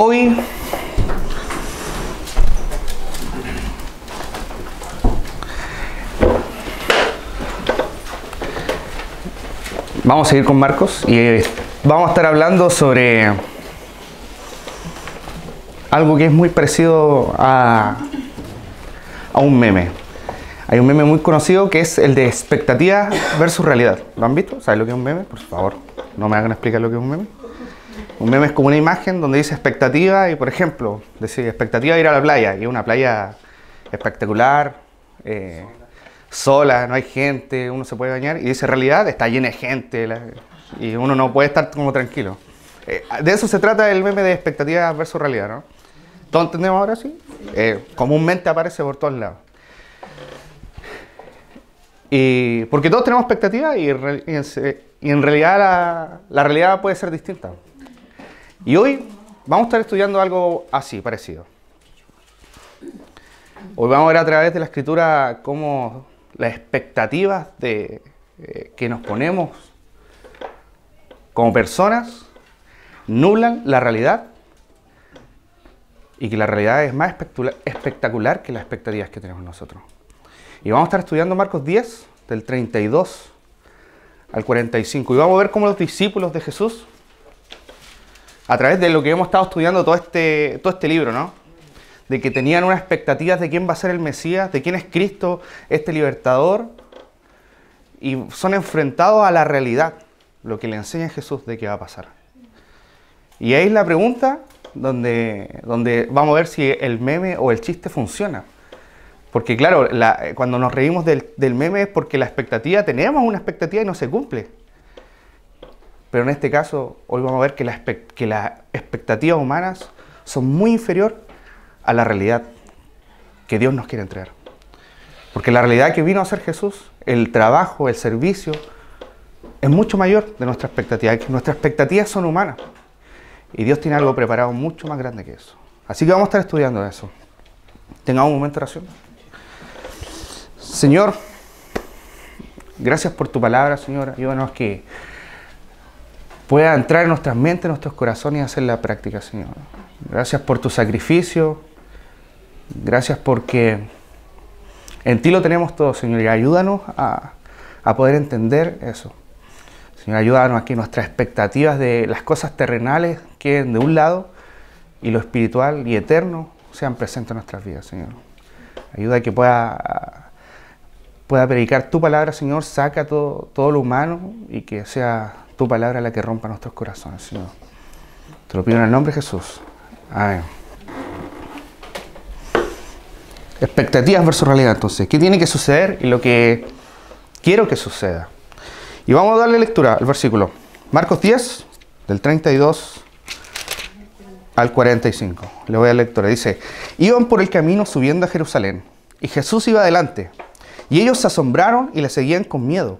Hoy vamos a seguir con Marcos y vamos a estar hablando sobre algo que es muy parecido a un meme. Hay un meme muy conocido que es el de expectativa versus realidad. ¿Lo han visto? ¿Saben lo que es un meme? Por favor, no me hagan explicar lo que es un meme. Un meme es como una imagen donde dice expectativa y, por ejemplo, decir expectativa de ir a la playa, y es una playa espectacular, sola, no hay gente, uno se puede bañar, y dice realidad, está llena de gente y uno no puede estar como tranquilo. De eso se trata el meme de expectativa versus realidad, ¿no? ¿Todos entendemos ahora sí? Comúnmente aparece por todos lados. Y porque todos tenemos expectativas y en realidad la realidad puede ser distinta. Y hoy vamos a estar estudiando algo así, parecido. Hoy vamos a ver a través de la escritura cómo las expectativas que nos ponemos como personas nublan la realidad y que la realidad es más espectacular que las expectativas que tenemos nosotros. Y vamos a estar estudiando Marcos 10, del 32 al 45. Y vamos a ver cómo los discípulos de Jesús, a través de lo que hemos estado estudiando todo este libro, ¿no? De que tenían unas expectativas de quién va a ser el Mesías, de quién es Cristo, este libertador, y son enfrentados a la realidad, lo que le enseña Jesús de qué va a pasar. Y ahí es la pregunta donde vamos a ver si el meme o el chiste funciona. Porque claro, cuando nos reímos del meme es porque tenemos una expectativa y no se cumple. Pero en este caso, hoy vamos a ver que las expectativas humanas son muy inferiores a la realidad que Dios nos quiere entregar. Porque la realidad que vino a hacer Jesús, el trabajo, el servicio, es mucho mayor de nuestra expectativa. Nuestras expectativas son humanas. Y Dios tiene algo preparado mucho más grande que eso. Así que vamos a estar estudiando eso. Tengamos un momento de oración. Señor, gracias por tu palabra, Señor. Ayúdanos que pueda entrar en nuestras mentes, en nuestros corazones y hacer la práctica, Señor. Gracias por tu sacrificio. Gracias porque en ti lo tenemos todo, Señor. Y ayúdanos a poder entender eso. Señor, ayúdanos a que nuestras expectativas de las cosas terrenales queden de un lado y lo espiritual y eterno sean presentes en nuestras vidas, Señor. Ayuda a que pueda predicar tu palabra, Señor. Saca todo lo humano y que sea tu palabra la que rompa nuestros corazones, Señor. Te lo pido en el nombre de Jesús. Amén. Expectativas versus realidad, entonces. ¿Qué tiene que suceder y lo que quiero que suceda? Y vamos a darle lectura al versículo. Marcos 10, del 32 al 45. Le voy a dar lectura. Dice: iban por el camino subiendo a Jerusalén, y Jesús iba adelante. Y ellos se asombraron y le seguían con miedo.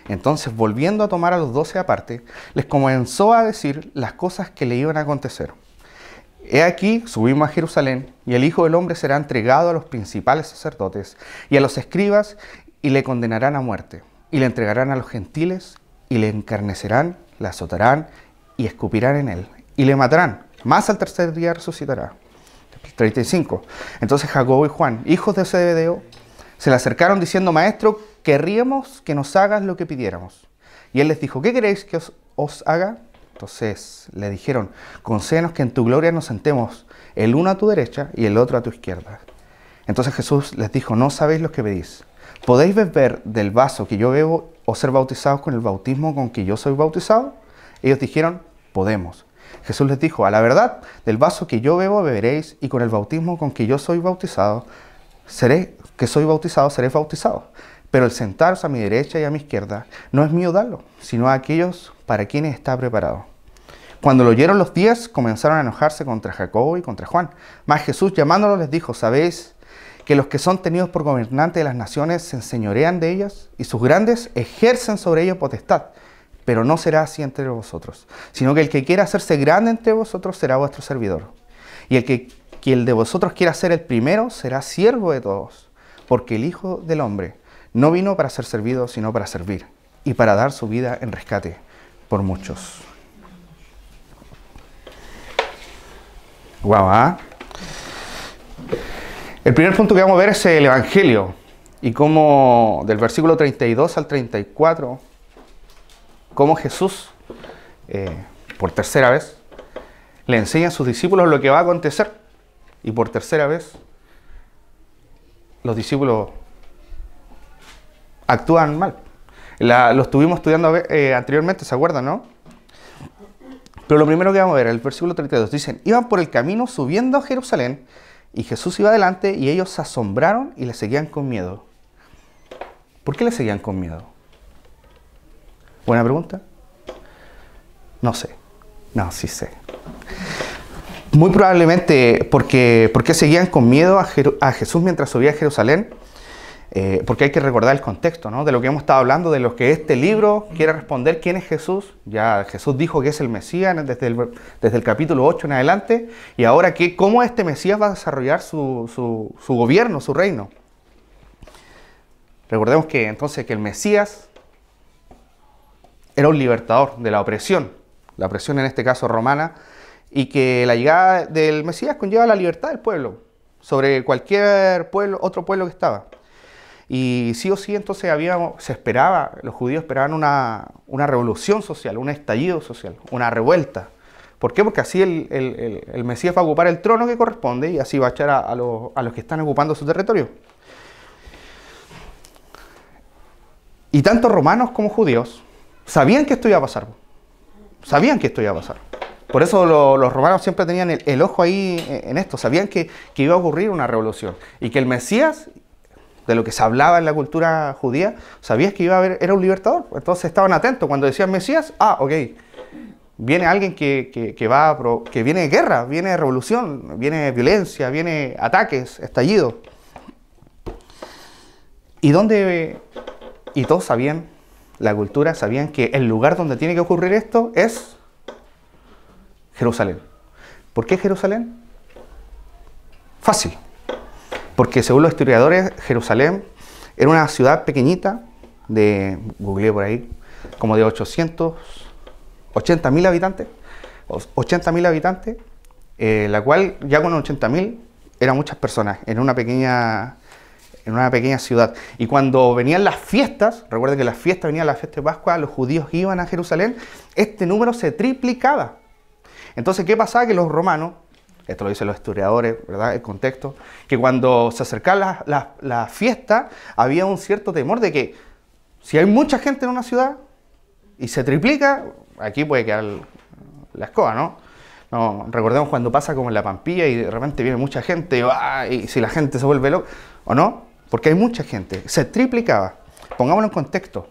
Entonces, volviendo a tomar a los 12 aparte, les comenzó a decir las cosas que le iban a acontecer. He aquí, subimos a Jerusalén, y el Hijo del Hombre será entregado a los principales sacerdotes y a los escribas, y le condenarán a muerte, y le entregarán a los gentiles, y le encarnecerán, le azotarán, y escupirán en él, y le matarán, mas al tercer día resucitará. 35. Entonces Jacobo y Juan, hijos de Zebedeo, se le acercaron diciendo: Maestro, querríamos que nos hagas lo que pidiéramos. Y él les dijo: ¿qué queréis que os haga? Entonces le dijeron: concédenos que en tu gloria nos sentemos, el uno a tu derecha y el otro a tu izquierda. Entonces Jesús les dijo: no sabéis lo que pedís. ¿Podéis beber del vaso que yo bebo o ser bautizados con el bautismo con que yo soy bautizado? Ellos dijeron: podemos. Jesús les dijo: a la verdad, del vaso que yo bebo beberéis, y con el bautismo con que yo soy bautizado seréis bautizados. Pero el sentaros a mi derecha y a mi izquierda no es mío darlo, sino a aquellos para quienes está preparado. Cuando lo oyeron los 10, comenzaron a enojarse contra Jacobo y contra Juan. Mas Jesús, llamándolos, les dijo: ¿sabéis que los que son tenidos por gobernantes de las naciones se enseñorean de ellas, y sus grandes ejercen sobre ellos potestad? Pero no será así entre vosotros, sino que el que quiera hacerse grande entre vosotros será vuestro servidor. Y el de vosotros quiera ser el primero será siervo de todos. Porque el Hijo del Hombre no vino para ser servido, sino para servir, y para dar su vida en rescate por muchos. Guau, ¿ah? El primer punto que vamos a ver es el Evangelio y cómo del versículo 32 al 34, cómo Jesús, por tercera vez, le enseña a sus discípulos lo que va a acontecer y por tercera vez los discípulos actúan mal. Lo estuvimos estudiando anteriormente, ¿se acuerdan, no? Pero lo primero que vamos a ver, el versículo 32, dicen, iban por el camino subiendo a Jerusalén, y Jesús iba adelante, y ellos se asombraron y le seguían con miedo. ¿Por qué le seguían con miedo? ¿Buena pregunta? No sé. No, sí sé. Muy probablemente porque seguían con miedo a Jesús mientras subía a Jerusalén. Porque hay que recordar el contexto, ¿no? De lo que hemos estado hablando, de lo que este libro quiere responder quién es Jesús. Ya Jesús dijo que es el Mesías desde el capítulo 8 en adelante, y ahora cómo este Mesías va a desarrollar su gobierno, su reino. Recordemos que entonces que el Mesías era un libertador de la opresión en este caso romana, y que la llegada del Mesías conlleva la libertad del pueblo sobre cualquier pueblo, otro pueblo que estaba. Y sí o sí, entonces los judíos esperaban una revolución social, un estallido social, una revuelta. ¿Por qué? Porque así el Mesías va a ocupar el trono que corresponde y así va a echar a los que están ocupando su territorio. Y tanto romanos como judíos sabían que esto iba a pasar. Sabían que esto iba a pasar. Por eso los romanos siempre tenían el ojo ahí en esto. Sabían que iba a ocurrir una revolución y que el Mesías, de lo que se hablaba en la cultura judía, sabías que era un libertador. Entonces estaban atentos. Cuando decían Mesías, ok, viene alguien que viene de guerra, viene de revolución, viene de violencia, viene ataques, estallidos. Y todos sabían, la cultura, sabían que el lugar donde tiene que ocurrir esto es Jerusalén. ¿Por qué Jerusalén? Fácil. Porque según los historiadores, Jerusalén era una ciudad pequeñita, googleé por ahí, como de 80.000 habitantes, 80.000 habitantes, la cual ya con 80.000 eran muchas personas en una pequeña ciudad. Y cuando venían las fiestas, recuerden que venía la fiesta de Pascua, los judíos iban a Jerusalén, este número se triplicaba. Entonces, ¿qué pasaba? Que los romanos, esto lo dicen los historiadores, ¿verdad? El contexto, que cuando se acercaba la fiesta, había un cierto temor de que si hay mucha gente en una ciudad y se triplica, aquí puede quedar la escoba, ¿no? Recordemos cuando pasa como en la Pampilla y de repente viene mucha gente y si la gente se vuelve loca, ¿o no? Porque hay mucha gente, se triplicaba. Pongámoslo en contexto.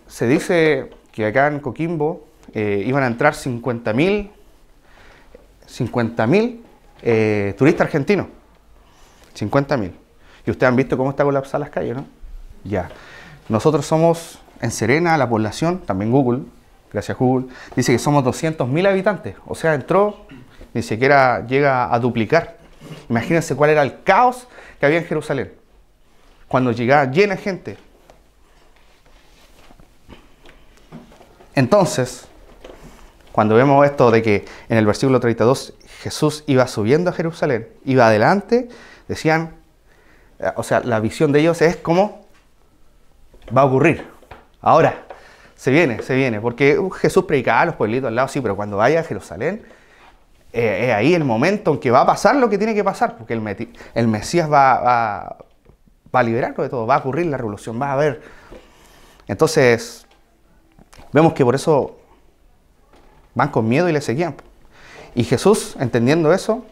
Se dice que acá en Coquimbo iban a entrar 50.000 turistas argentinos. 50.000. Y ustedes han visto cómo está colapsada las calles, ¿no? Ya. Nosotros somos, en Serena, la población, también Google, gracias Google, dice que somos 200.000 habitantes. O sea, entró, ni siquiera llega a duplicar. Imagínense cuál era el caos que había en Jerusalén. Cuando llegaba llena de gente. Entonces, cuando vemos esto de que en el versículo 32 Jesús iba subiendo a Jerusalén, iba adelante, decían, o sea, la visión de ellos es cómo va a ocurrir. Ahora, se viene, porque Jesús predicaba a los pueblitos al lado, sí, pero cuando vaya a Jerusalén, es ahí el momento en que va a pasar lo que tiene que pasar, porque el Mesías va a liberarlo de todo, va a ocurrir la revolución, va a haber. Entonces, vemos que por eso van con miedo y le seguían. Y Jesús, entendiendo eso,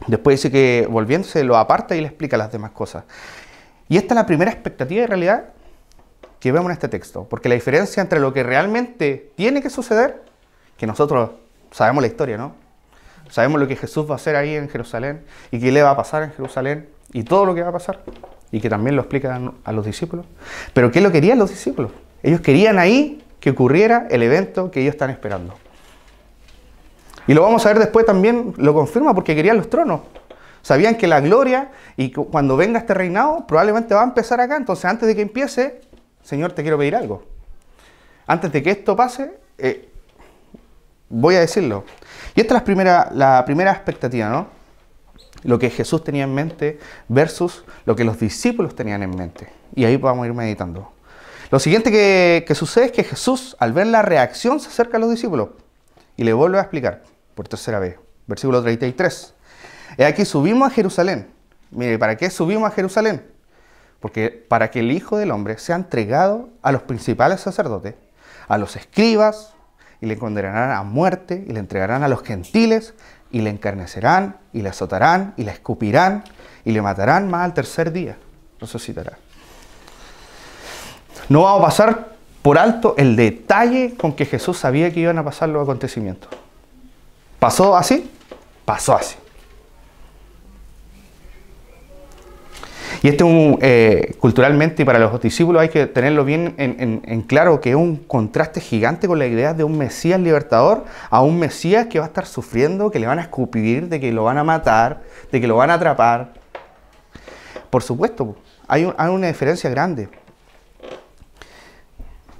después dice que volviéndose lo aparta y le explica las demás cosas. Y esta es la primera expectativa de realidad que vemos en este texto, porque la diferencia entre lo que realmente tiene que suceder, que nosotros sabemos la historia, ¿no? Sabemos lo que Jesús va a hacer ahí en Jerusalén y qué le va a pasar en Jerusalén y todo lo que va a pasar, y que también lo explican a los discípulos. Pero ¿qué lo querían los discípulos? Ellos querían ahí que ocurriera el evento que ellos están esperando. Y lo vamos a ver después también, lo confirma, porque querían los tronos. Sabían que la gloria y cuando venga este reinado probablemente va a empezar acá. Entonces antes de que empiece, Señor, te quiero pedir algo. Antes de que esto pase, voy a decirlo. Y esta es la primera expectativa, ¿no? Lo que Jesús tenía en mente versus lo que los discípulos tenían en mente. Y ahí vamos a ir meditando. Lo siguiente que sucede es que Jesús, al ver la reacción, se acerca a los discípulos y le vuelve a explicar por tercera vez. Versículo 33. He aquí subimos a Jerusalén. Mire, ¿para qué subimos a Jerusalén? Porque para que el Hijo del Hombre sea entregado a los principales sacerdotes, a los escribas, y le condenarán a muerte, y le entregarán a los gentiles, y le encarnecerán, y le azotarán, y le escupirán, y le matarán, más al tercer día resucitará. No vamos a pasar por alto el detalle con que Jesús sabía que iban a pasar los acontecimientos. ¿Pasó así? Pasó así. Y culturalmente y para los discípulos hay que tenerlo bien en claro, que es un contraste gigante con la idea de un Mesías libertador a un Mesías que va a estar sufriendo, que le van a escupir, de que lo van a matar, de que lo van a atrapar. Por supuesto, hay una diferencia grande.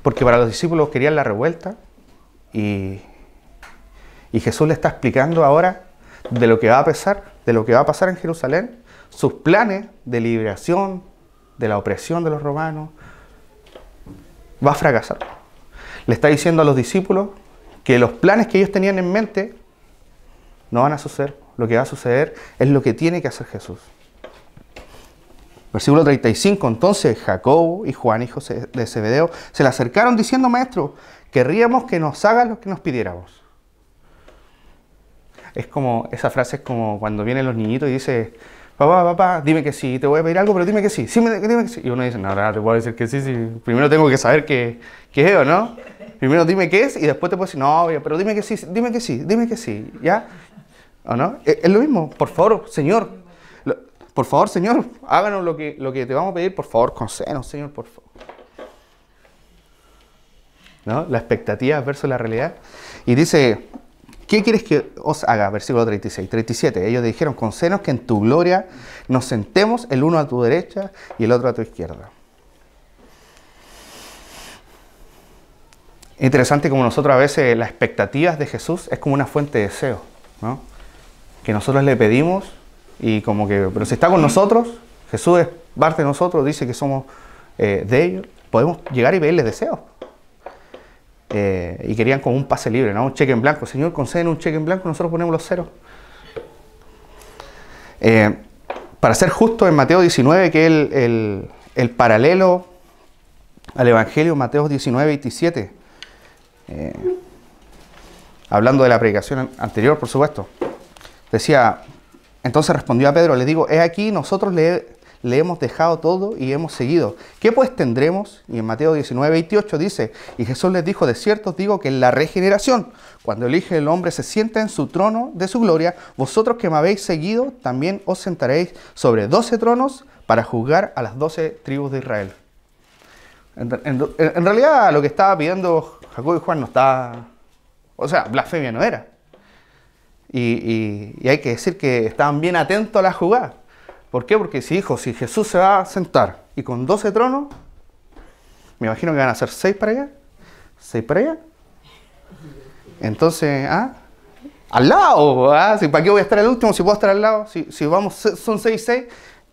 Porque para los discípulos querían la revuelta y Jesús le está explicando ahora de lo que va a pasar en Jerusalén, sus planes de liberación de la opresión de los romanos. Va a fracasar. Le está diciendo a los discípulos que los planes que ellos tenían en mente no van a suceder. Lo que va a suceder es lo que tiene que hacer Jesús. Versículo 35. Entonces Jacobo y Juan, hijos de Zebedeo, se le acercaron diciendo: Maestro, querríamos que nos hagas lo que nos pidiéramos. Esa frase es como cuando vienen los niñitos y dice: papá, dime que sí, te voy a pedir algo, pero dime que sí. Dime que sí. Y uno dice: no, te puedo decir que sí, sí. Primero tengo que saber qué es o no. Primero dime qué es y después te puedo decir: no, pero dime que sí, ¿ya? ¿O no? Es lo mismo. Por favor, Señor, háganos lo que te vamos a pedir, por favor, concédenos, Señor, por favor. ¿No? La expectativa versus la realidad. Y dice: ¿qué quieres que os haga? Versículo 36, 37. Ellos dijeron: concédenos que en tu gloria nos sentemos el uno a tu derecha y el otro a tu izquierda. Es interesante como nosotros a veces las expectativas de Jesús es como una fuente de deseo, ¿no? Que nosotros le pedimos y como que, pero si está con nosotros, Jesús es parte de nosotros, dice que somos de ellos, podemos llegar y pedirles deseos. Y querían como un pase libre, ¿no? Un cheque en blanco. Señor, conceden un cheque en blanco, nosotros ponemos los ceros. Para ser justo, en Mateo 19, que es el paralelo al Evangelio, Mateo 19, 27, hablando de la predicación anterior, por supuesto, decía: entonces respondió a Pedro, le digo: he aquí, nosotros le hemos dejado todo y hemos seguido. ¿Qué pues tendremos? Y en Mateo 19, 28 dice: y Jesús les dijo: de cierto os digo que en la regeneración, cuando el Hijo del Hombre se sienta en su trono de su gloria, vosotros que me habéis seguido, también os sentaréis sobre 12 tronos para juzgar a las 12 tribus de Israel. En realidad lo que estaba pidiendo Jacobo y Juan no estaba... O sea, blasfemia no era. Y hay que decir que estaban bien atentos a la jugada. ¿Por qué? Porque si Jesús se va a sentar y con 12 tronos, me imagino que van a ser 6 para allá, 6 para allá. Entonces, al lado, ¿para qué voy a estar al último si puedo estar al lado? Si vamos, son 6,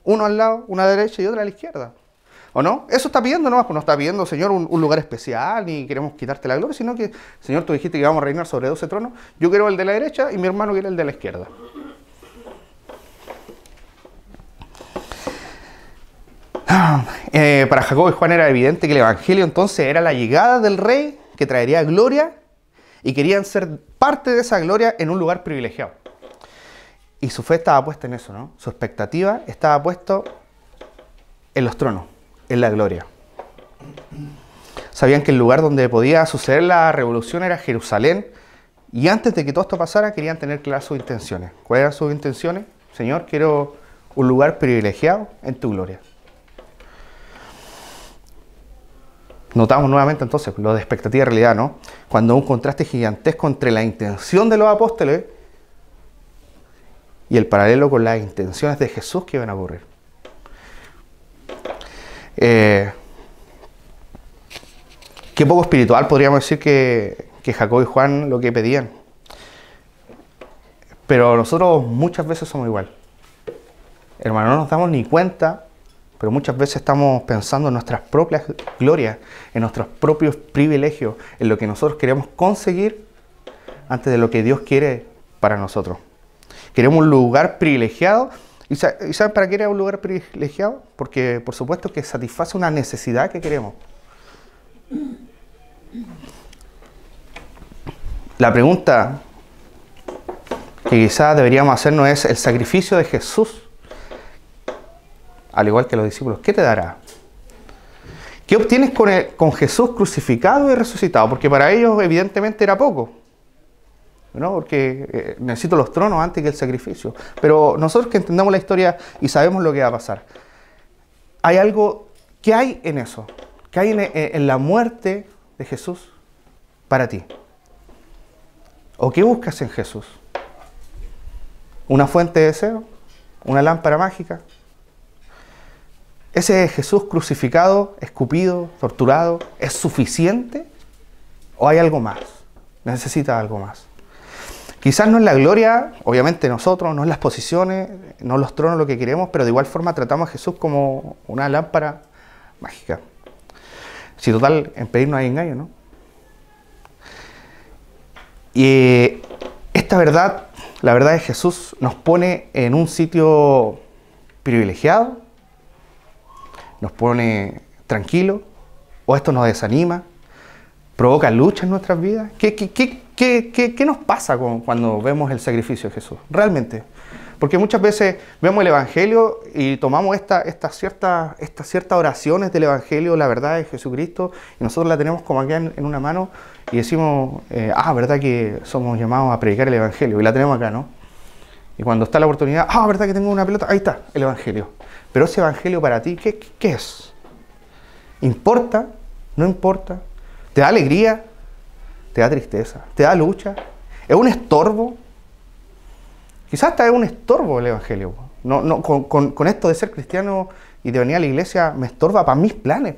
uno al lado, una a la derecha y otra a la izquierda. ¿O no? Eso está pidiendo, ¿no? Pues no está pidiendo, Señor, un lugar especial, ni queremos quitarte la gloria, sino que, Señor, tú dijiste que vamos a reinar sobre 12 tronos. Yo quiero el de la derecha y mi hermano quiere el de la izquierda. Para Jacobo y Juan era evidente que el Evangelio entonces era la llegada del Rey que traería gloria y querían ser parte de esa gloria en un lugar privilegiado. Y su fe estaba puesta en eso, ¿no? Su expectativa estaba puesta en los tronos, en la gloria. Sabían que el lugar donde podía suceder la revolución era Jerusalén y antes de que todo esto pasara querían tener claras sus intenciones. ¿Cuáles eran sus intenciones? Señor, quiero un lugar privilegiado en tu gloria. Notamos nuevamente entonces lo de expectativa y realidad, ¿no? Cuando un contraste gigantesco entre la intención de los apóstoles y el paralelo con las intenciones de Jesús que iban a ocurrir. Qué poco espiritual podríamos decir que Jacobo y Juan lo que pedían. Pero nosotros muchas veces somos igual. Hermano, no nos damos ni cuenta, pero muchas veces estamos pensando en nuestras propias glorias, en nuestros propios privilegios, en lo que nosotros queremos conseguir antes de lo que Dios quiere para nosotros. Queremos un lugar privilegiado. ¿Y saben para qué era un lugar privilegiado? Porque por supuesto que satisface una necesidad que queremos. La pregunta que quizás deberíamos hacernos es: el sacrificio de Jesús, al igual que los discípulos, ¿qué te dará? ¿Qué obtienes con Jesús crucificado y resucitado? Porque para ellos evidentemente era poco, ¿no? Porque necesito los tronos antes que el sacrificio. Pero nosotros que entendamos la historia y sabemos lo que va a pasar, hay algo, ¿qué hay en eso? ¿Qué hay en la muerte de Jesús para ti? ¿O qué buscas en Jesús? ¿Una fuente de deseo? ¿Una lámpara mágica? ¿Ese Jesús crucificado, escupido, torturado, es suficiente? ¿O hay algo más? ¿Necesita algo más? Quizás no es la gloria, obviamente nosotros, no es las posiciones, no los tronos lo que queremos, pero de igual forma tratamos a Jesús como una lámpara mágica. Si total, en pedir no hay engaño, ¿no? Y esta verdad, la verdad de Jesús, nos pone en un sitio privilegiado, nos pone tranquilo, o esto nos desanima, provoca lucha en nuestras vidas. ¿Qué nos pasa cuando vemos el sacrificio de Jesús? Realmente. Porque muchas veces vemos el Evangelio y tomamos estas ciertas oraciones del Evangelio, la verdad de Jesucristo, y nosotros la tenemos como aquí en una mano y decimos, verdad que somos llamados a predicar el Evangelio, y la tenemos acá, ¿no? Y cuando está la oportunidad, verdad que tengo una pelota, ahí está, el Evangelio. Pero ese Evangelio para ti, ¿qué es? ¿Importa? ¿No importa? ¿Te da alegría? ¿Te da tristeza? ¿Te da lucha? ¿Es un estorbo? Quizás hasta es un estorbo el Evangelio. Con esto de ser cristiano y de venir a la iglesia me estorba para mis planes.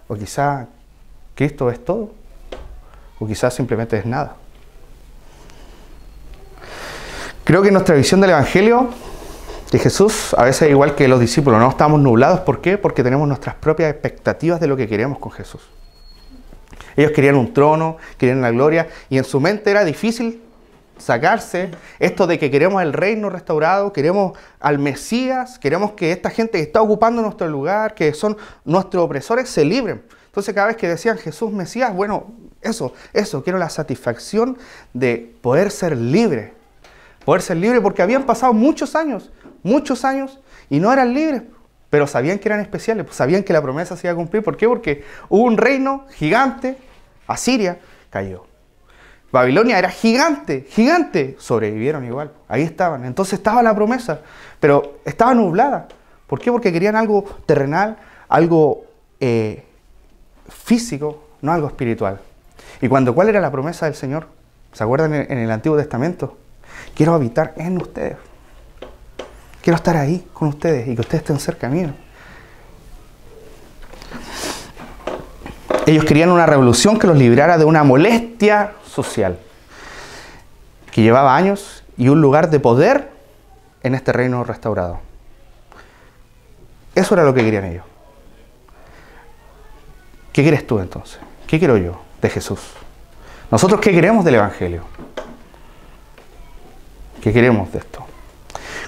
O quizás Cristo es todo. O quizás simplemente es nada. Creo que nuestra visión del Evangelio de Jesús, a veces igual que los discípulos, no estamos nublados. ¿Por qué? Porque tenemos nuestras propias expectativas de lo que queremos con Jesús. Ellos querían un trono, querían la gloria, y en su mente era difícil sacarse esto de que queremos el reino restaurado, queremos al Mesías, queremos que esta gente que está ocupando nuestro lugar, que son nuestros opresores, se libren. Entonces cada vez que decían Jesús Mesías, bueno, eso, quiero la satisfacción de poder ser libre porque habían pasado muchos años, y no eran libres, pero sabían que eran especiales, pues sabían que la promesa se iba a cumplir. ¿Por qué? Porque hubo un reino gigante, Asiria cayó. Babilonia era gigante, sobrevivieron igual, ahí estaban. Entonces estaba la promesa, pero estaba nublada. ¿Por qué? Porque querían algo terrenal, algo físico, no algo espiritual. Y ¿cuál era la promesa del Señor? ¿Se acuerdan en el Antiguo Testamento? Quiero habitar en ustedes. Quiero estar ahí con ustedes y que ustedes estén cerca mío. Ellos querían una revolución que los librara de una molestia social que llevaba años y un lugar de poder en este reino restaurado. Eso era lo que querían ellos. ¿Qué quieres tú entonces? ¿Qué quiero yo de Jesús? ¿Nosotros qué queremos del Evangelio? ¿Qué queremos de esto?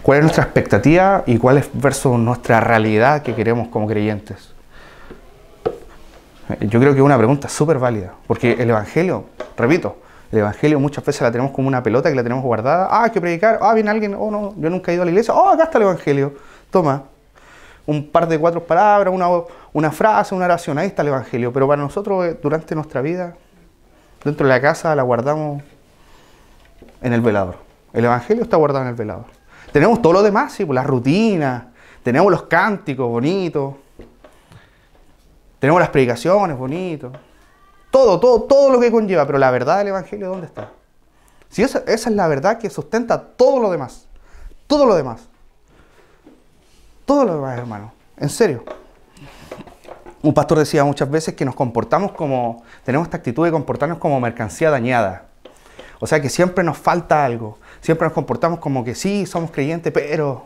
¿Cuál es nuestra expectativa y cuál es versus nuestra realidad que queremos como creyentes? Yo creo que es una pregunta súper válida, porque el Evangelio, repito, el Evangelio muchas veces la tenemos como una pelota que la tenemos guardada. Hay que predicar, viene alguien, no, yo nunca he ido a la iglesia, acá está el Evangelio, toma, un par de 4 palabras, una frase, una oración, ahí está el Evangelio. Pero para nosotros, durante nuestra vida, dentro de la casa la guardamos en el velador. El Evangelio está guardado en el velador. Tenemos todo lo demás, sí, las rutinas, tenemos los cánticos bonitos, tenemos las predicaciones bonitas, todo lo que conlleva, pero la verdad del Evangelio, ¿dónde está? Si esa es la verdad que sustenta todo lo demás, hermano, en serio. Un pastor decía muchas veces que tenemos esta actitud de comportarnos como mercancía dañada. O sea que siempre nos falta algo, Siempre nos comportamos como que sí, somos creyentes, pero,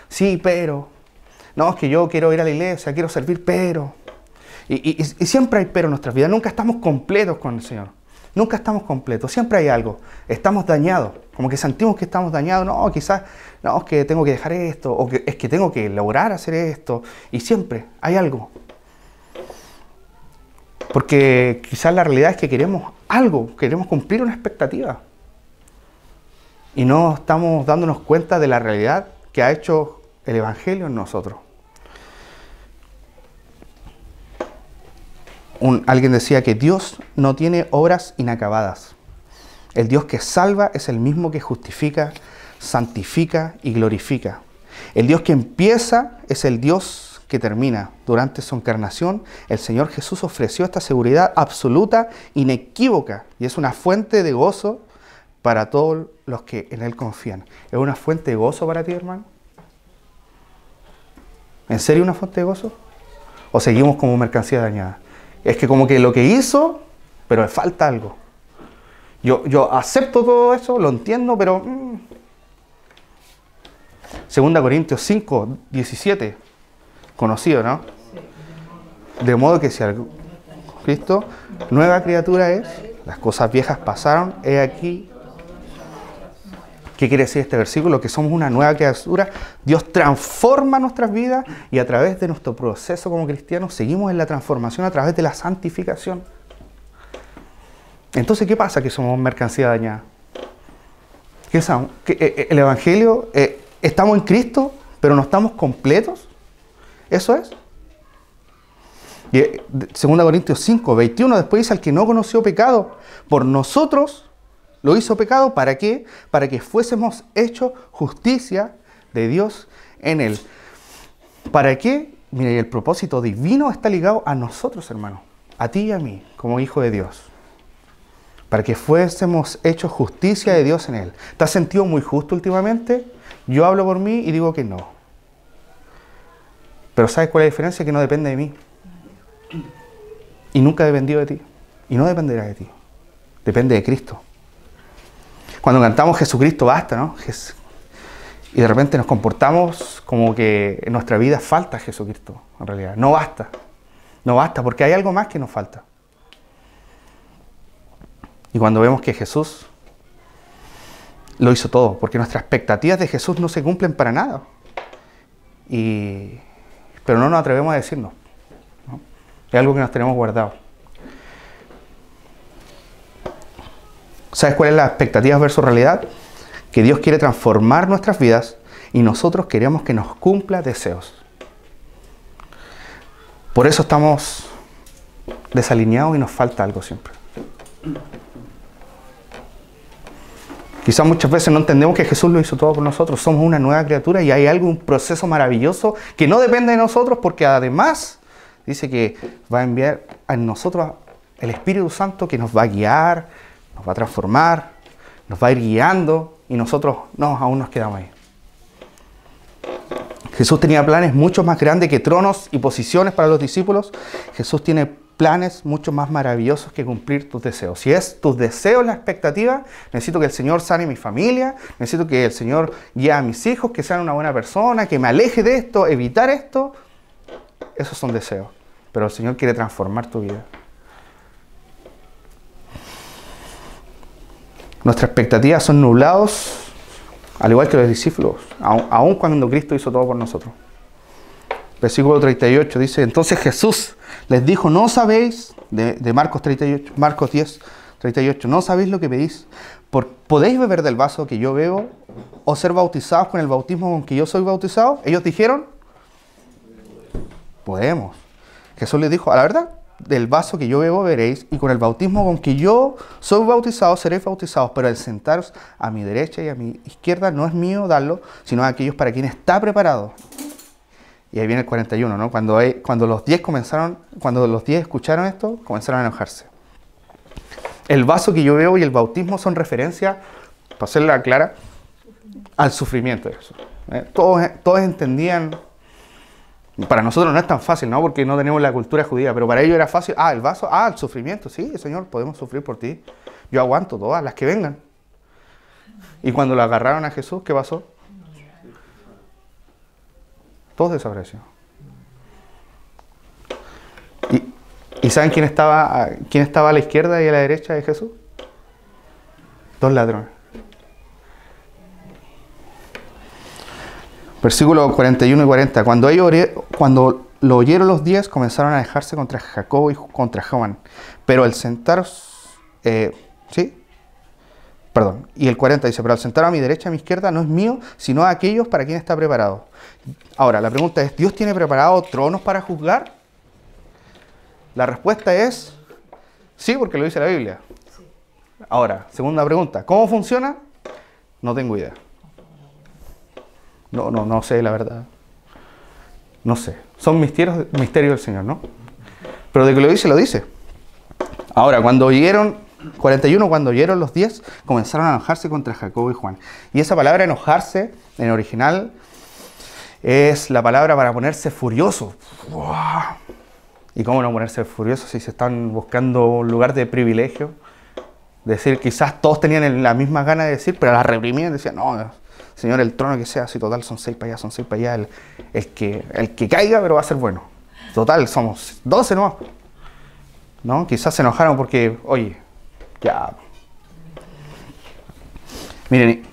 sí, pero, no, es que yo quiero ir a la iglesia, quiero servir, pero. Y siempre hay pero en nuestras vidas, nunca estamos completos con el Señor. Nunca estamos completos, siempre hay algo. Estamos dañados, como que sentimos que estamos dañados. No, quizás, no, es que tengo que dejar esto, o que es que tengo que lograr hacer esto. Y siempre hay algo. Porque quizás la realidad es que queremos algo, queremos cumplir una expectativa. Y no estamos dándonos cuenta de la realidad que ha hecho el Evangelio en nosotros. Alguien decía que Dios no tiene obras inacabadas. El Dios que salva es el mismo que justifica, santifica y glorifica. El Dios que empieza es el Dios que termina. Durante su encarnación, el Señor Jesús ofreció esta seguridad absoluta, inequívoca, y es una fuente de gozo para todos los que en Él confían. ¿Es una fuente de gozo para ti, hermano? ¿En serio una fuente de gozo? ¿O seguimos como mercancía dañada? Es que como que lo que hizo, pero le falta algo. Yo acepto todo eso, lo entiendo, pero... 2 Corintios 5, 17. Conocido, ¿no? De modo que si Cristo, nueva criatura es, las cosas viejas pasaron, he aquí. ¿Qué quiere decir este versículo? Que somos una nueva criatura. Dios transforma nuestras vidas y a través de nuestro proceso como cristianos seguimos en la transformación a través de la santificación. Entonces, ¿qué pasa? Que somos mercancía dañada. ¿Qué sabemos? Que el Evangelio, estamos en Cristo, pero no estamos completos. ¿Eso es? Y 2 Corintios 5, 21, después dice, al que no conoció pecado, por nosotros lo hizo pecado, ¿para qué? Para que fuésemos hechos justicia de Dios en él. ¿Para qué? Mire, el propósito divino está ligado a nosotros, hermanos, a ti y a mí, como hijo de Dios. Para que fuésemos hechos justicia de Dios en él. ¿Te has sentido muy justo últimamente? Yo hablo por mí y digo que no. Pero ¿sabes cuál es la diferencia? Que no depende de mí. Y nunca dependió de ti. Y no dependerá de ti. Depende de Cristo. Cuando cantamos Jesucristo basta, ¿no? Y de repente nos comportamos como que en nuestra vida falta Jesucristo, en realidad. No basta. No basta, porque hay algo más que nos falta. Y cuando vemos que Jesús lo hizo todo, porque nuestras expectativas de Jesús no se cumplen para nada. Pero no nos atrevemos a decirnos, ¿no? Es algo que nos tenemos guardado. ¿Sabes cuál es la expectativa versus realidad? Que Dios quiere transformar nuestras vidas y nosotros queremos que nos cumpla deseos. Por eso estamos desalineados y nos falta algo siempre. Quizás muchas veces no entendemos que Jesús lo hizo todo por nosotros. Somos una nueva criatura y hay algo, un proceso maravilloso que no depende de nosotros, porque además dice que va a enviar a nosotros el Espíritu Santo que nos va a guiar, nos va a transformar, nos va a ir guiando y nosotros aún nos quedamos ahí. Jesús tenía planes mucho más grandes que tronos y posiciones para los discípulos. Jesús tiene planes mucho más maravillosos que cumplir tus deseos. Si es tus deseos la expectativa, necesito que el Señor sane mi familia, necesito que el Señor guíe a mis hijos, que sean una buena persona, que me aleje de esto, evitar esto. Esos son deseos. Pero el Señor quiere transformar tu vida. Nuestras expectativas son nublados, al igual que los discípulos, aun cuando Cristo hizo todo por nosotros. Versículo 38 dice, entonces Jesús les dijo, no sabéis, de Marcos 38, Marcos 10, 38, no sabéis lo que pedís. ¿Podéis beber del vaso que yo bebo o ser bautizados con el bautismo con que yo soy bautizado? Ellos dijeron, podemos. Jesús les dijo, a la verdad, del vaso que yo bebo veréis, y con el bautismo con que yo soy bautizado seréis bautizados, pero el sentaros a mi derecha y a mi izquierda no es mío darlo, sino a aquellos para quienes está preparado. Y ahí viene el 41, ¿no? Cuando los 10 escucharon esto, comenzaron a enojarse. El vaso que yo bebo y el bautismo son referencia, para hacerla clara, al sufrimiento de Jesús. Todos entendían. Para nosotros no es tan fácil, ¿no? Porque no tenemos la cultura judía, pero para ellos era fácil. El vaso, el sufrimiento. Sí, Señor, podemos sufrir por ti. Yo aguanto todas las que vengan. Y cuando lo agarraron a Jesús, ¿qué pasó? Todos desaparecieron. ¿Y saben quién estaba a la izquierda y a la derecha de Jesús? Dos ladrones. Versículos 41 y 40. Cuando lo oyeron los 10, comenzaron a dejarse contra Jacobo y contra Juan. Pero al sentaros... ¿sí? Perdón. Y el 40 dice, pero al sentar a mi derecha y a mi izquierda no es mío, sino a aquellos para quien está preparado. Ahora, la pregunta es, ¿Dios tiene preparado tronos para juzgar? La respuesta es sí, porque lo dice la Biblia. Ahora, segunda pregunta, ¿cómo funciona? No tengo idea. No sé la verdad. No sé. Son misterios del Señor, ¿no? Pero de que lo dice. Ahora, cuando oyeron, 41, cuando oyeron los 10, comenzaron a enojarse contra Jacobo y Juan. Y esa palabra enojarse, en original, es la palabra para ponerse furioso. ¡Wow! ¿Y cómo no ponerse furioso si se están buscando un lugar de privilegio? Decir, quizás todos tenían la misma gana de decir, pero la reprimían, decían, no, Señor, el trono que sea, si total son 6 para allá, el que caiga, pero va a ser bueno. Total, somos 12 nomás. ¿No? Quizás se enojaron porque, oye, ya. Miren,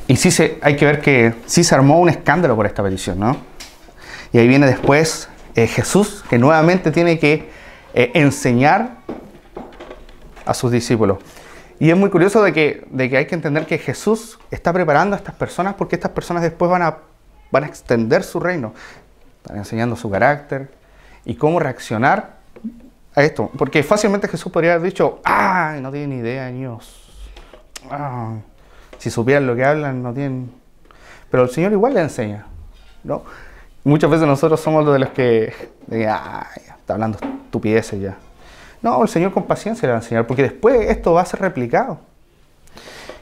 y sí hay que ver que sí se armó un escándalo por esta petición, ¿no? Y ahí viene después Jesús, que nuevamente tiene que enseñar a sus discípulos. Y es muy curioso de que hay que entender que Jesús está preparando a estas personas porque estas personas después van a extender su reino. Están enseñando su carácter y cómo reaccionar a esto. Porque fácilmente Jesús podría haber dicho, ¡ay, no tienen ni idea, niños! ¡Ay! Si supieran lo que hablan, no tienen... Pero el Señor igual le enseña, ¿no? Muchas veces nosotros somos de los que... ¡ay, está hablando estupideces ya! No, el Señor con paciencia le va a enseñar, porque después esto va a ser replicado.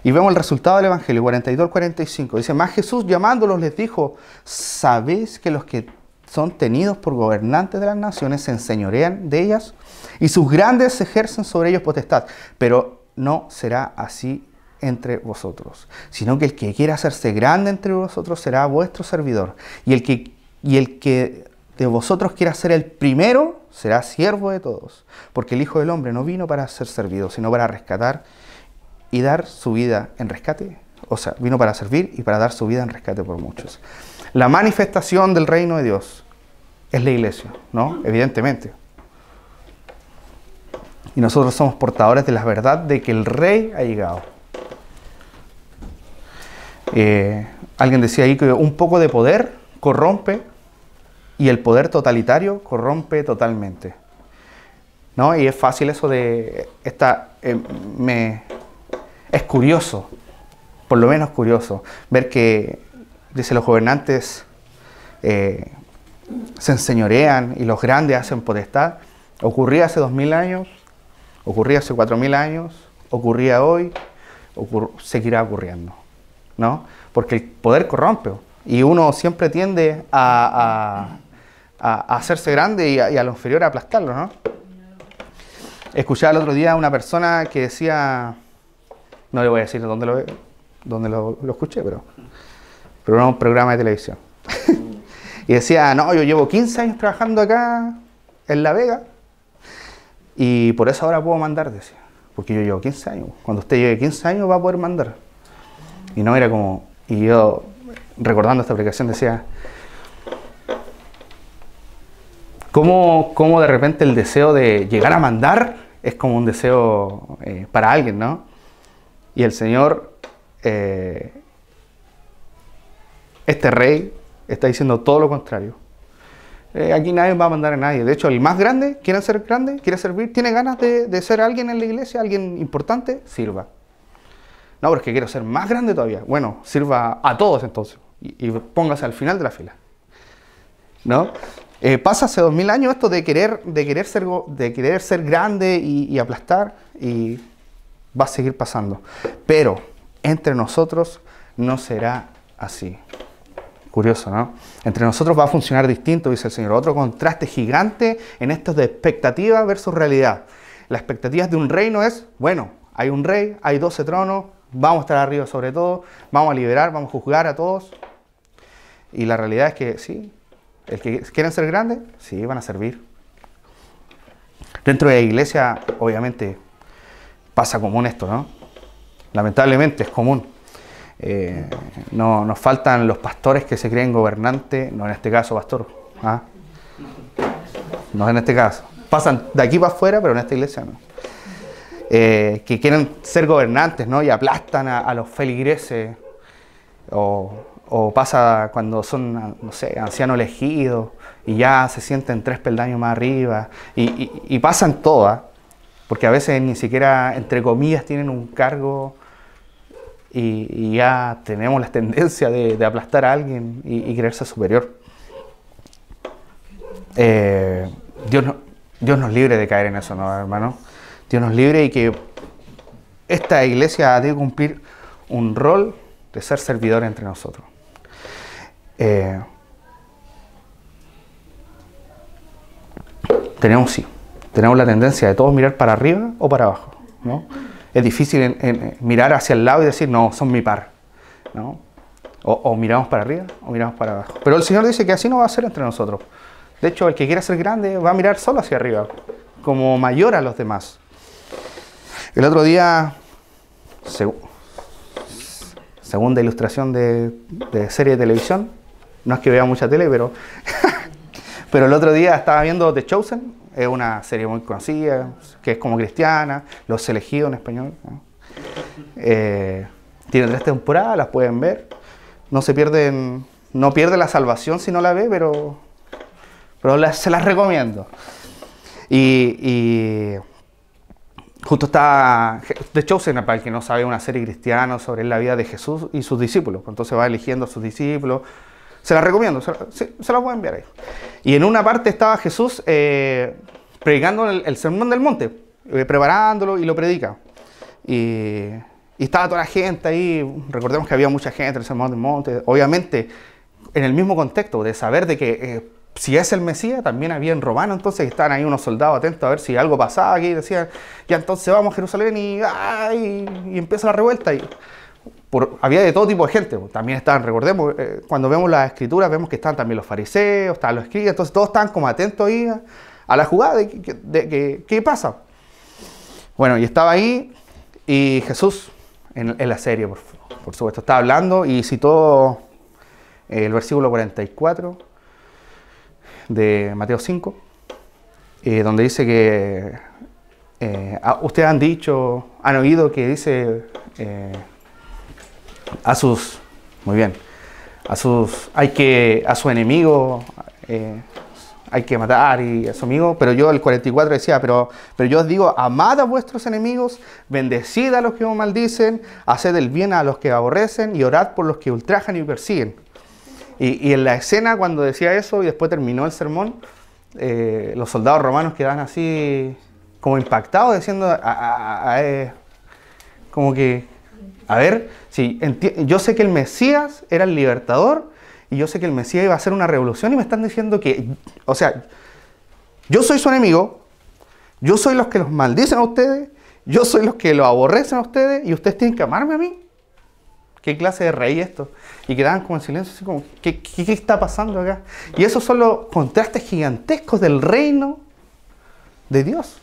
Y vemos el resultado del Evangelio, 42 al 45. Dice, más Jesús llamándolos les dijo, ¿sabéis que los que son tenidos por gobernantes de las naciones se enseñorean de ellas? Y sus grandes ejercen sobre ellos potestad. Pero no será así entre vosotros, sino que el que quiera hacerse grande entre vosotros será vuestro servidor. Y el que de vosotros quiera ser el primero será siervo de todos. Porque el Hijo del Hombre no vino para ser servido, sino para rescatar y dar su vida en rescate. O sea, vino para servir y para dar su vida en rescate por muchos. La manifestación del reino de Dios es la iglesia, ¿no? Evidentemente. Y nosotros somos portadores de la verdad de que el Rey ha llegado. Alguien decía ahí que un poco de poder corrompe y el poder totalitario corrompe totalmente, ¿no? Y es fácil eso de... es curioso, por lo menos curioso, ver que, dice, los gobernantes se enseñorean y los grandes hacen potestad. Ocurría hace 2000 años, ocurría hace 4000 años, ocurría hoy, seguirá ocurriendo, ¿no? Porque el poder corrompe y uno siempre tiende a hacerse grande y a lo inferior a aplastarlo, ¿no? Escuchaba el otro día a una persona que decía, no le voy a decir dónde lo escuché, pero era un programa de televisión. Y decía, no, yo llevo 15 años trabajando acá en La Vega y por eso ahora puedo mandar, decía. Porque yo llevo 15 años. Cuando usted lleve 15 años va a poder mandar. Y no era como... Y yo, recordando esta aplicación, decía... ¿Cómo de repente el deseo de llegar a mandar es como un deseo para alguien, ¿no? Y el Señor, este Rey, está diciendo todo lo contrario. Aquí nadie va a mandar a nadie. De hecho, el más grande, quiere ser grande, quiere servir, tiene ganas de ser alguien en la iglesia, alguien importante, sirva. No, pero es que quiero ser más grande todavía. Bueno, sirva a todos entonces. Y póngase al final de la fila, ¿no? Pasa hace 2000 años esto de querer ser grande y aplastar, y va a seguir pasando. Pero entre nosotros no será así. Curioso, ¿no? Entre nosotros va a funcionar distinto, dice el Señor. Otro contraste gigante en esto de expectativa versus realidad. Las expectativas de un reino es, bueno, hay un rey, hay 12 tronos, vamos a estar arriba sobre todo, vamos a liberar, vamos a juzgar a todos. Y la realidad es que sí, el que quieren ser grandes, sí, van a servir. Dentro de la iglesia, obviamente, pasa común esto, ¿no? Lamentablemente es común. No, nos faltan los pastores que se creen gobernantes, no en este caso, pastor. ¿Ah? No en este caso. Pasan de aquí para afuera, pero en esta iglesia no. Que quieren ser gobernantes, ¿no? Y aplastan a los feligreses. O pasa cuando son, no sé, ancianos elegidos y ya se sienten 3 peldaños más arriba. Y pasan todas, porque a veces ni siquiera, entre comillas, tienen un cargo y ya tenemos la tendencia de aplastar a alguien y creerse superior. Dios nos libre de caer en eso, ¿no, hermano? Dios nos libre y que esta iglesia debe cumplir un rol de ser servidor entre nosotros. Tenemos la tendencia de todos mirar para arriba o para abajo, ¿no? Es difícil mirar hacia el lado y decir, no, son mi par, ¿no? O miramos para arriba o miramos para abajo. Pero el Señor dice que así no va a ser entre nosotros. De hecho, el que quiera ser grande va a mirar solo hacia arriba, como mayor a los demás. El otro día, segunda ilustración de serie de televisión, no es que vea mucha tele, pero el otro día estaba viendo The Chosen, es una serie muy conocida, que es como cristiana, Los Elegidos en español, ¿no? Tiene 3 temporadas, las pueden ver, no pierde la salvación si no la ve, pero se las recomiendo. Y justo está The Chosen, para el que no sabe, una serie cristiana sobre la vida de Jesús y sus discípulos. Entonces va eligiendo a sus discípulos. Se las recomiendo, se las voy a enviar ahí. Y en una parte estaba Jesús predicando el Sermón del Monte, preparándolo y lo predica. Y estaba toda la gente ahí. Recordemos que había mucha gente en el Sermón del Monte. Obviamente, en el mismo contexto de saber de que si es el Mesías, también había en Romano, entonces estaban ahí unos soldados atentos a ver si algo pasaba aquí. Decían, ya entonces vamos a Jerusalén y empieza la revuelta. Había de todo tipo de gente. También estaban, recordemos, cuando vemos las escrituras, vemos que estaban también los fariseos, estaban los escribas, entonces todos estaban como atentos ahí a la jugada de qué pasa. Bueno, y estaba ahí y Jesús, en la serie, por supuesto, estaba hablando y citó el versículo 44 de Mateo 5, donde dice que ustedes han oído que dice a su enemigo hay que matar y a su amigo, pero yo el 44 decía, pero yo os digo, amad a vuestros enemigos, bendecid a los que os maldicen, haced el bien a los que aborrecen y orad por los que ultrajan y persiguen. Y en la escena cuando decía eso y después terminó el sermón, los soldados romanos quedaban así como impactados diciendo como que, a ver, sí, yo sé que el Mesías era el libertador y yo sé que el Mesías iba a hacer una revolución y me están diciendo que, o sea, yo soy su enemigo, yo soy los que los maldicen a ustedes, yo soy los que los aborrecen a ustedes y ustedes tienen que amarme a mí. ¿Qué clase de rey esto? Y quedaban como en silencio, así como, ¿qué está pasando acá? Y esos son los contrastes gigantescos del reino de Dios.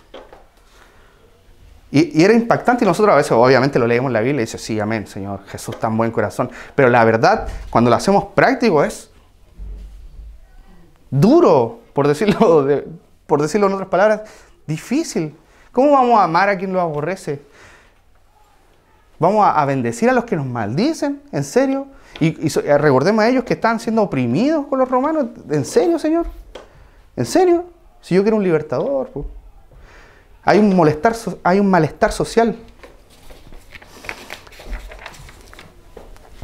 Y era impactante y nosotros a veces obviamente lo leemos en la Biblia y dice, sí, amén, Señor, Jesús tan buen corazón. Pero la verdad, cuando lo hacemos práctico es duro, por decirlo en otras palabras, difícil. ¿Cómo vamos a amar a quien lo aborrece? ¿Vamos a bendecir a los que nos maldicen? ¿En serio? Y recordemos a ellos que están siendo oprimidos por los romanos. ¿En serio, Señor? ¿En serio? Si yo quiero un libertador, pues. Hay un malestar social.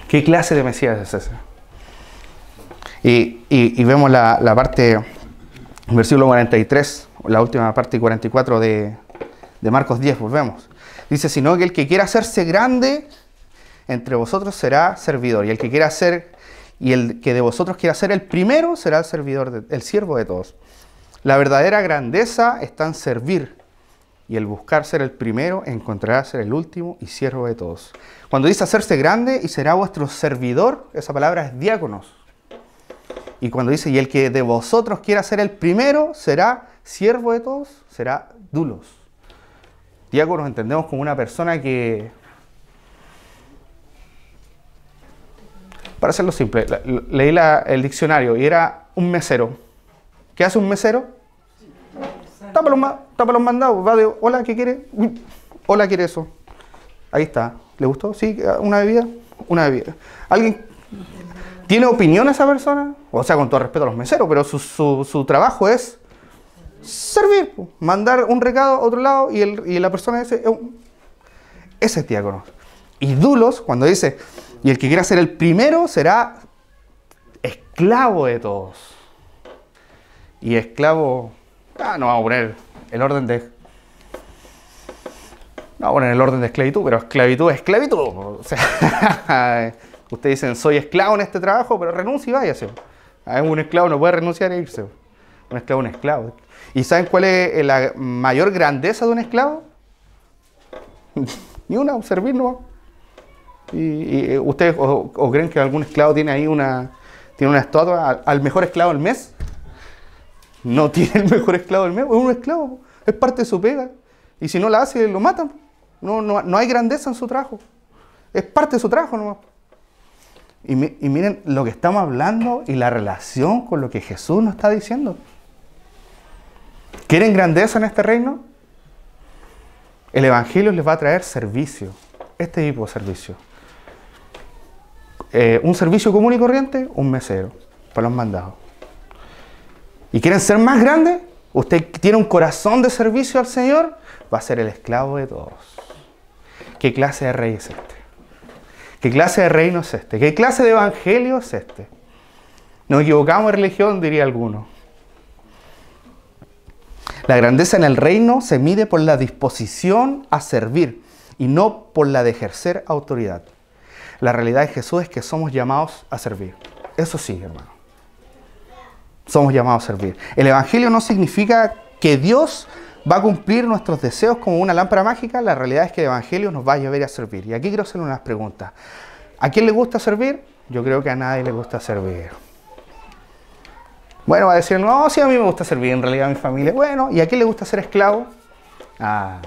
¿Qué clase de Mesías es ese? Y vemos la parte, versículo 43, la última parte 44 de Marcos 10, volvemos. Dice, sino que el que quiera hacerse grande entre vosotros será servidor, y el que de vosotros quiera ser el primero será el servidor, el siervo de todos. La verdadera grandeza está en servir y el buscar ser el primero encontrará ser el último y siervo de todos. Cuando dice hacerse grande y será vuestro servidor, esa palabra es diáconos. Y cuando dice, y el que de vosotros quiera ser el primero será siervo de todos, será dulos. Diáconos entendemos como una persona que, para hacerlo simple, leí el diccionario y era un mesero. ¿Qué hace un mesero? Tapa los mandados, va de, hola, ¿qué quiere? Hola, ¿quiere eso? Ahí está. ¿Le gustó? Sí, una bebida. Una bebida. ¿Alguien tiene opinión a esa persona? O sea, con todo respeto a los meseros, pero su trabajo es servir, mandar un recado a otro lado y la persona ese es diácono. Y dulos, cuando dice, y el que quiera ser el primero será esclavo de todos. Y esclavo, no vamos a poner el orden de... No vamos a poner el orden de esclavitud, pero esclavitud es esclavitud. O sea, ustedes dicen, soy esclavo en este trabajo, pero renuncia y váyase. Un esclavo no puede renunciar e irse. Un esclavo es un esclavo. ¿Y saben cuál es la mayor grandeza de un esclavo? Ni una, servir nomás. ¿Y ustedes o creen que algún esclavo tiene ahí una estatua al mejor esclavo del mes? No tiene el mejor esclavo del mes, es un esclavo, es parte de su pega. Y si no la hace, lo matan. No hay grandeza en su trabajo. Es parte de su trabajo nomás. Y miren lo que estamos hablando y la relación con lo que Jesús nos está diciendo. ¿Quieren grandeza en este reino? El Evangelio les va a traer servicio. Este tipo de servicio. Un servicio común y corriente, un mesero, para los mandados. ¿Y quieren ser más grandes? Usted tiene un corazón de servicio al Señor, va a ser el esclavo de todos. ¿Qué clase de rey es este? ¿Qué clase de reino es este? ¿Qué clase de evangelio es este? Nos equivocamos en religión, diría alguno. La grandeza en el reino se mide por la disposición a servir y no por la de ejercer autoridad. La realidad de Jesús es que somos llamados a servir. Eso sí, hermano. Somos llamados a servir. El evangelio no significa que Dios va a cumplir nuestros deseos como una lámpara mágica. La realidad es que el evangelio nos va a llevar a servir. Y aquí quiero hacer unas preguntas. ¿A quién le gusta servir? Yo creo que a nadie le gusta servir. Bueno, va a decir, no, sí, a mí me gusta servir, en realidad a mi familia. Bueno, ¿y a quién le gusta ser esclavo? Ya.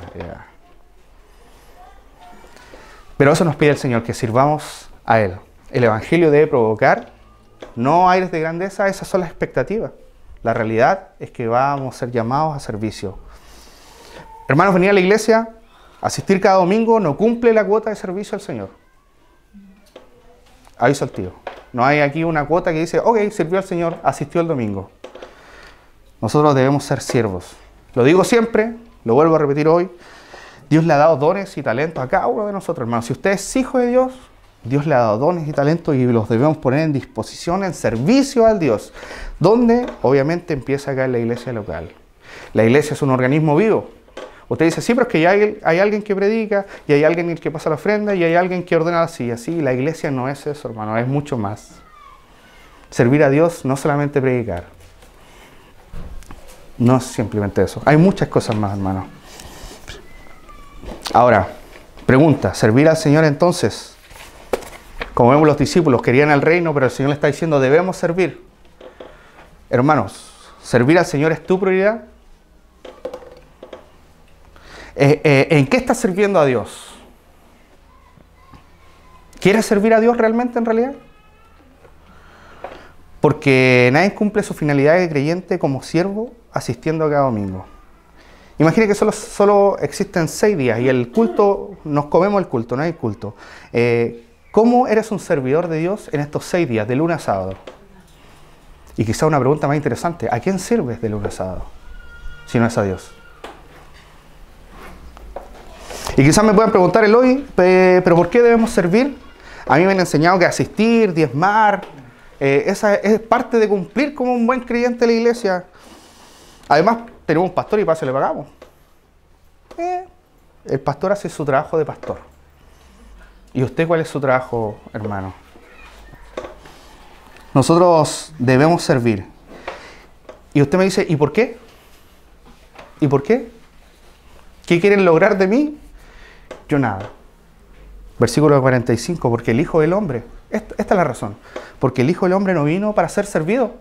Pero eso nos pide el Señor, que sirvamos a Él. El evangelio debe provocar no aires de grandeza, esas son las expectativas. La realidad es que vamos a ser llamados a servicio. Hermanos, venir a la iglesia, asistir cada domingo, no cumple la cuota de servicio al Señor. Aviso al tío. No hay aquí una cuota que dice, ok, sirvió al Señor, asistió el domingo. Nosotros debemos ser siervos. Lo digo siempre, lo vuelvo a repetir hoy. Dios le ha dado dones y talentos a cada uno de nosotros, hermanos. Si usted es hijo de Dios, Dios le ha dado dones y talentos y los debemos poner en disposición, en servicio al Dios. Donde, obviamente, empieza acá en la iglesia local. La iglesia es un organismo vivo. Usted dice, sí, pero es que hay alguien que predica, y hay alguien que pasa la ofrenda, y hay alguien que ordena la silla. Sí, la iglesia no es eso, hermano, es mucho más. Servir a Dios no solamente predicar. No es simplemente eso. Hay muchas cosas más, hermano. Ahora, pregunta, ¿servir al Señor entonces? Como vemos, los discípulos querían el reino, pero el Señor le está diciendo, debemos servir. Hermanos, ¿servir al Señor es tu prioridad? ¿En qué estás sirviendo a Dios? ¿Quieres servir a Dios realmente en realidad? Porque nadie cumple su finalidad de creyente como siervo asistiendo cada domingo. Imagine que solo existen 6 días y el culto, nos comemos el culto, no hay culto. ¿Cómo eres un servidor de Dios en estos 6 días, de lunes a sábado? Y quizá una pregunta más interesante, ¿a quién sirves de lunes a sábado? Si no es a Dios. Y quizás me puedan preguntar el hoy, ¿pero por qué debemos servir? A mí me han enseñado que asistir, diezmar, esa es parte de cumplir como un buen creyente de la iglesia. Además, tenemos un pastor y para eso le pagamos. El pastor hace su trabajo de pastor. ¿Y usted cuál es su trabajo, hermano? Nosotros debemos servir. Y usted me dice, ¿y por qué? ¿Y por qué? ¿Qué quieren lograr de mí? Yo nada. Versículo 45, porque el Hijo del Hombre, esta es la razón, porque el Hijo del Hombre no vino para ser servido,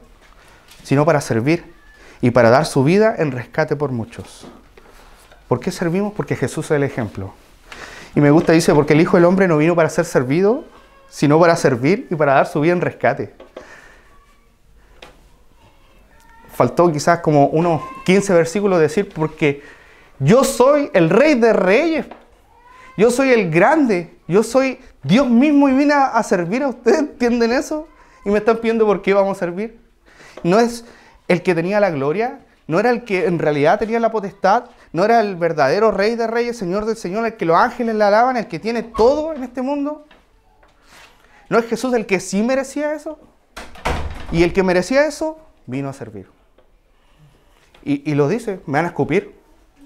sino para servir y para dar su vida en rescate por muchos. ¿Por qué servimos? Porque Jesús es el ejemplo. Y me gusta, dice, porque el Hijo del Hombre no vino para ser servido, sino para servir y para dar su vida en rescate. Faltó quizás como unos 15 versículos decir, porque yo soy el Rey de Reyes. Yo soy el grande, yo soy Dios mismo y vine a servir a ustedes, ¿entienden eso? Y me están pidiendo por qué vamos a servir. No es el que tenía la gloria, no era el que en realidad tenía la potestad, no era el verdadero Rey de Reyes, Señor del Señor, el que los ángeles le alaban, el que tiene todo en este mundo. ¿No es Jesús el que sí merecía eso? Y el que merecía eso, vino a servir. Y lo dice, me van a escupir.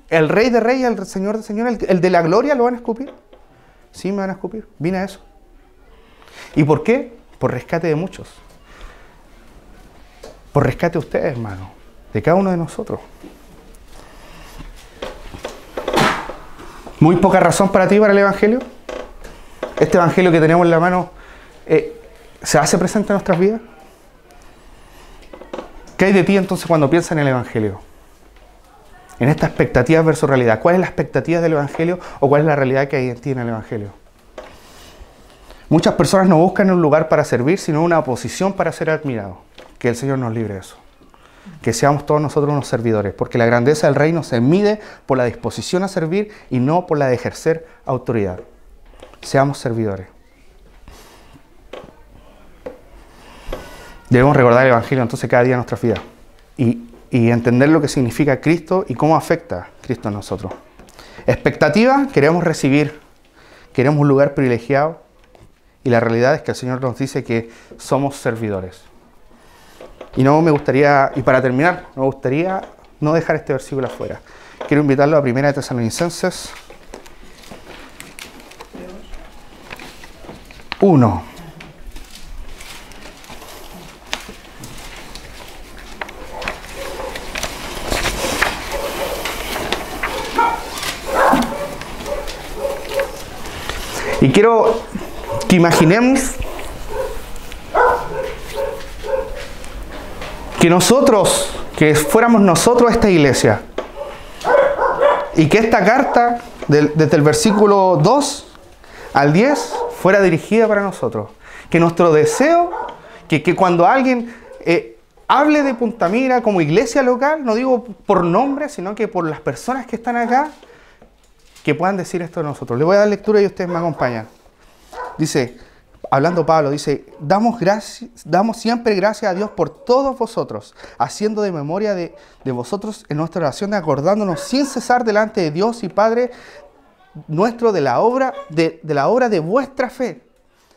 El Rey de Reyes, el Señor del Señor, el de la gloria, ¿lo van a escupir? Sí, me van a escupir. Vine a eso. ¿Y por qué? Por rescate de muchos. Por rescate de ustedes, hermano. De cada uno de nosotros. Muy poca razón para ti, para el Evangelio. Este Evangelio que tenemos en la mano, ¿se hace presente en nuestras vidas? ¿Qué hay de ti entonces cuando piensas en el Evangelio? En esta expectativa versus realidad. ¿Cuál es la expectativa del Evangelio o cuál es la realidad que hay en ti en el Evangelio? Muchas personas no buscan un lugar para servir, sino una posición para ser admirado. Que el Señor nos libre de eso. Que seamos todos nosotros unos servidores, porque la grandeza del reino se mide por la disposición a servir y no por la de ejercer autoridad. Seamos servidores. Debemos recordar el Evangelio entonces cada día en nuestra vida y entender lo que significa Cristo y cómo afecta Cristo a nosotros. Expectativa, queremos recibir, queremos un lugar privilegiado y la realidad es que el Señor nos dice que somos servidores. Y no me gustaría, y para terminar, me gustaría no dejar este versículo afuera. Quiero invitarlo a 1 Tesalonicenses 1. Y quiero que imaginemos que nosotros, que fuéramos nosotros esta iglesia y que esta carta, desde el versículo 2 al 10, fuera dirigida para nosotros. Que nuestro deseo, que cuando alguien hable de Punta Mira como iglesia local, no digo por nombre, sino que por las personas que están acá, que puedan decir esto de nosotros. Le voy a dar lectura y ustedes me acompañan. Dice, hablando Pablo, dice, damos siempre gracias a Dios por todos vosotros, haciendo de memoria de vosotros en nuestra oración, acordándonos sin cesar delante de Dios y Padre nuestro de la obra de vuestra fe,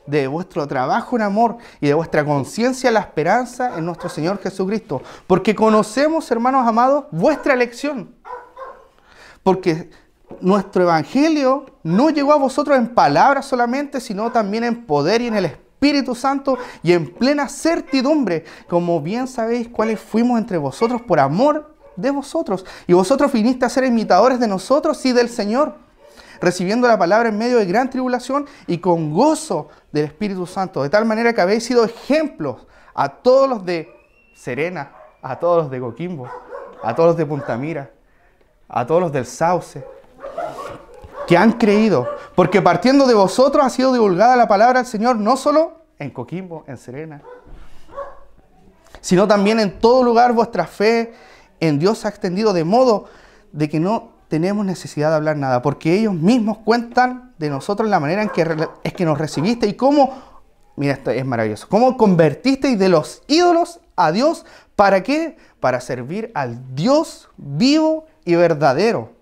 de vuestro trabajo en amor y de vuestra conciencia, la esperanza en nuestro Señor Jesucristo. Porque conocemos, hermanos amados, vuestra elección. Porque nuestro Evangelio no llegó a vosotros en palabras solamente, sino también en poder y en el Espíritu Santo y en plena certidumbre, como bien sabéis cuáles fuimos entre vosotros por amor de vosotros. Y vosotros viniste a ser imitadores de nosotros y del Señor, recibiendo la palabra en medio de gran tribulación y con gozo del Espíritu Santo, de tal manera que habéis sido ejemplos a todos los de Serena, a todos los de Coquimbo, a todos los de Punta Mira, a todos los del Sauce, que han creído, porque partiendo de vosotros ha sido divulgada la palabra del Señor, no solo en Coquimbo, en Serena, sino también en todo lugar vuestra fe en Dios ha extendido, de modo de que no tenemos necesidad de hablar nada, porque ellos mismos cuentan de nosotros la manera en que nos recibiste y cómo, mira, esto es maravilloso, cómo convertisteis de los ídolos a Dios. ¿Para qué? Para servir al Dios vivo y verdadero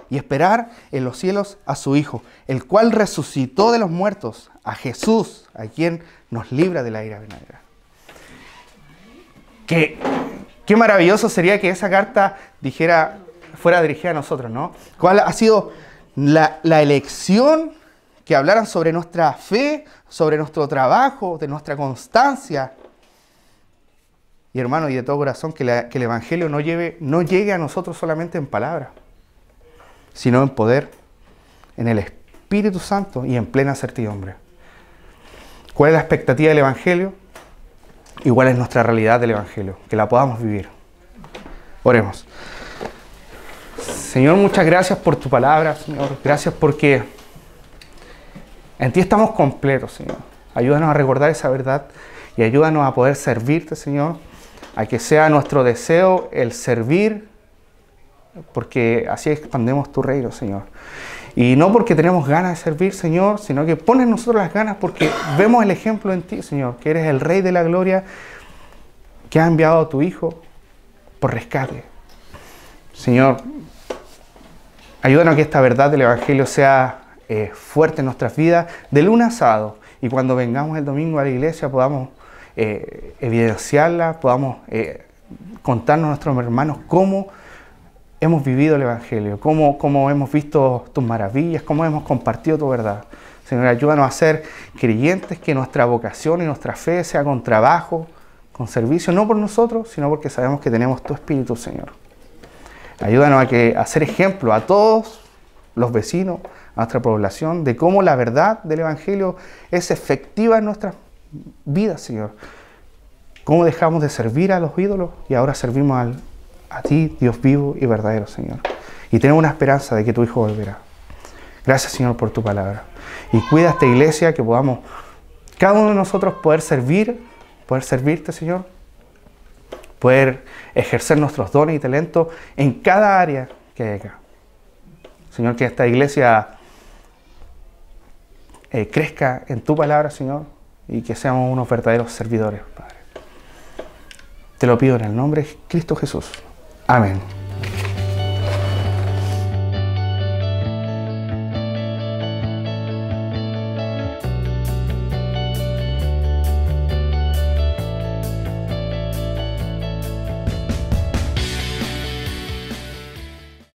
y esperar en los cielos a su Hijo, el cual resucitó de los muertos, a Jesús, a quien nos libra de la ira venidera. Qué maravilloso sería que esa carta fuera dirigida a nosotros, ¿no? ¿Cuál ha sido la elección? Que hablaran sobre nuestra fe, sobre nuestro trabajo, de nuestra constancia. Y hermano, y de todo corazón, que el Evangelio no llegue a nosotros solamente en palabras, sino en poder, en el Espíritu Santo y en plena certidumbre. ¿Cuál es la expectativa del Evangelio? Igual es nuestra realidad del Evangelio, que la podamos vivir. Oremos. Señor, muchas gracias por tu palabra, Señor. Gracias porque en ti estamos completos, Señor. Ayúdanos a recordar esa verdad y ayúdanos a poder servirte, Señor. A que sea nuestro deseo el servir, porque así expandemos tu reino, Señor. Y no porque tenemos ganas de servir, Señor, sino que pones en nosotros las ganas porque vemos el ejemplo en ti, Señor, que eres el Rey de la Gloria, que has enviado a tu Hijo por rescate. Señor, ayúdanos a que esta verdad del Evangelio sea fuerte en nuestras vidas de lunes a sábado. Y cuando vengamos el domingo a la iglesia podamos evidenciarla, podamos contarnos a nuestros hermanos cómo hemos vivido el Evangelio, cómo hemos visto tus maravillas, cómo hemos compartido tu verdad. Señor, ayúdanos a ser creyentes, que nuestra vocación y nuestra fe sea con trabajo, con servicio, no por nosotros, sino porque sabemos que tenemos tu Espíritu, Señor. Ayúdanos a ser ejemplo a todos los vecinos, a nuestra población, de cómo la verdad del Evangelio es efectiva en nuestras vidas, Señor. Cómo dejamos de servir a los ídolos y ahora servimos a ti, Dios vivo y verdadero, Señor. Y tenemos una esperanza de que tu Hijo volverá. Gracias, Señor, por tu palabra. Y cuida a esta iglesia, que podamos, cada uno de nosotros, poder servirte, Señor. Poder ejercer nuestros dones y talentos en cada área que hay acá. Señor, que esta iglesia crezca en tu palabra, Señor, y que seamos unos verdaderos servidores, Padre. Te lo pido en el nombre de Cristo Jesús. Amén.